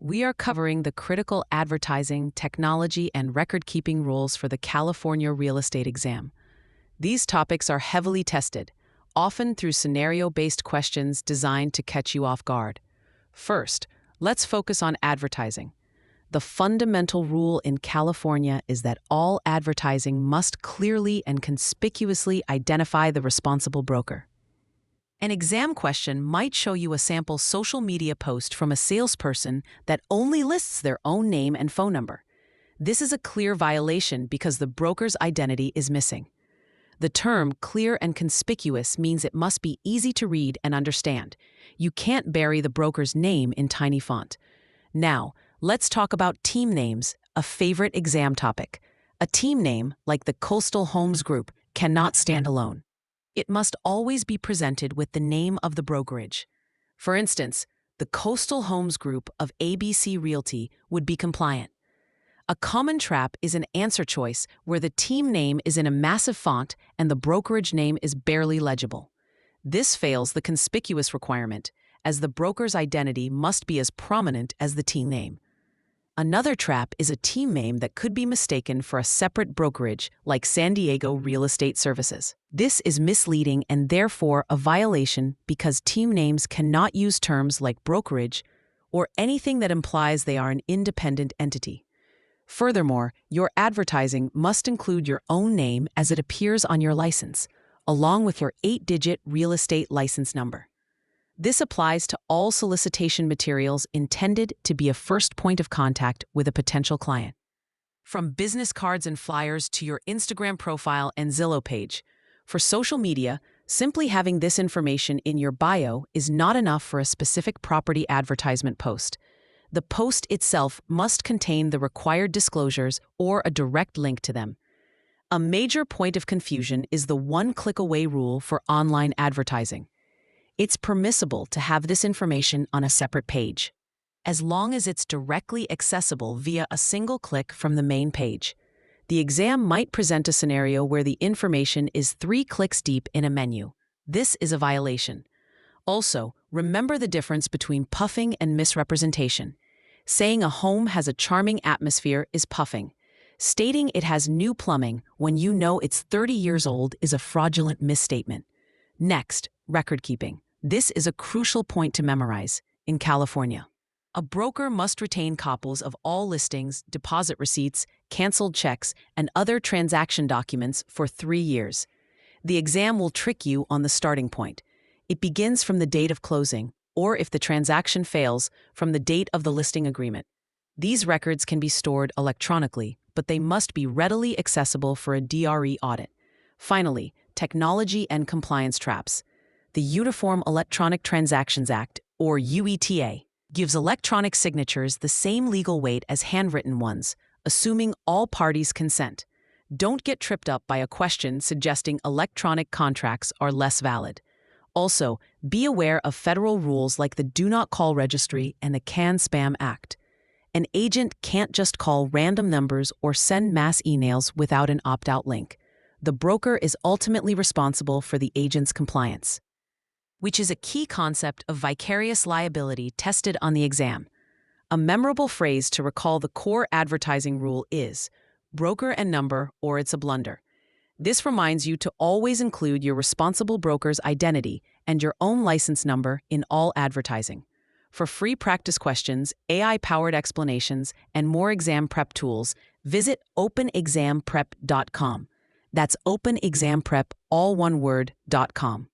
we are covering the critical advertising, technology, and record-keeping rules for the California real estate exam. These topics are heavily tested, often through scenario-based questions designed to catch you off guard. First, let's focus on advertising. The fundamental rule in California is that all advertising must clearly and conspicuously identify the responsible broker. An exam question might show you a sample social media post from a salesperson that only lists their own name and phone number. This is a clear violation because the broker's identity is missing. The term clear and conspicuous means it must be easy to read and understand. You can't bury the broker's name in tiny font. Now, let's talk about team names, a favorite exam topic. A team name, like the Coastal Homes Group, cannot stand alone. It must always be presented with the name of the brokerage. For instance, the Coastal Homes Group of ABC Realty would be compliant. A common trap is an answer choice where the team name is in a massive font and the brokerage name is barely legible. This fails the conspicuous requirement, as the broker's identity must be as prominent as the team name. Another trap is a team name that could be mistaken for a separate brokerage like San Diego Real Estate Services. This is misleading and therefore a violation because team names cannot use terms like brokerage or anything that implies they are an independent entity. Furthermore, your advertising must include your own name as it appears on your license, along with your 8-digit real estate license number. This applies to all solicitation materials intended to be a first point of contact with a potential client. From business cards and flyers to your Instagram profile and Zillow page, for social media, simply having this information in your bio is not enough for a specific property advertisement post. The post itself must contain the required disclosures or a direct link to them. A major point of confusion is the one-click-away rule for online advertising. It's permissible to have this information on a separate page, as long as it's directly accessible via a single click from the main page. The exam might present a scenario where the information is 3 clicks deep in a menu. This is a violation. Also, remember the difference between puffing and misrepresentation. Saying a home has a charming atmosphere is puffing. Stating it has new plumbing when you know it's 30 years old is a fraudulent misstatement. Next, record keeping. This is a crucial point to memorize. In California, a broker must retain copies of all listings, deposit receipts, canceled checks, and other transaction documents for 3 years. The exam will trick you on the starting point. It begins from the date of closing, or if the transaction fails, from the date of the listing agreement. These records can be stored electronically, but they must be readily accessible for a DRE audit. Finally, technology and compliance traps. The Uniform Electronic Transactions Act, or UETA, gives electronic signatures the same legal weight as handwritten ones, assuming all parties consent. Don't get tripped up by a question suggesting electronic contracts are less valid. Also, be aware of federal rules like the Do Not Call Registry and the CAN-SPAM Act. An agent can't just call random numbers or send mass emails without an opt-out link. The broker is ultimately responsible for the agent's compliance, which is a key concept of vicarious liability tested on the exam. A memorable phrase to recall the core advertising rule is, broker and number or it's a blunder. This reminds you to always include your responsible broker's identity and your own license number in all advertising. For free practice questions, AI-powered explanations, and more exam prep tools, visit openexamprep.com. That's openexamprep, all one word, .com.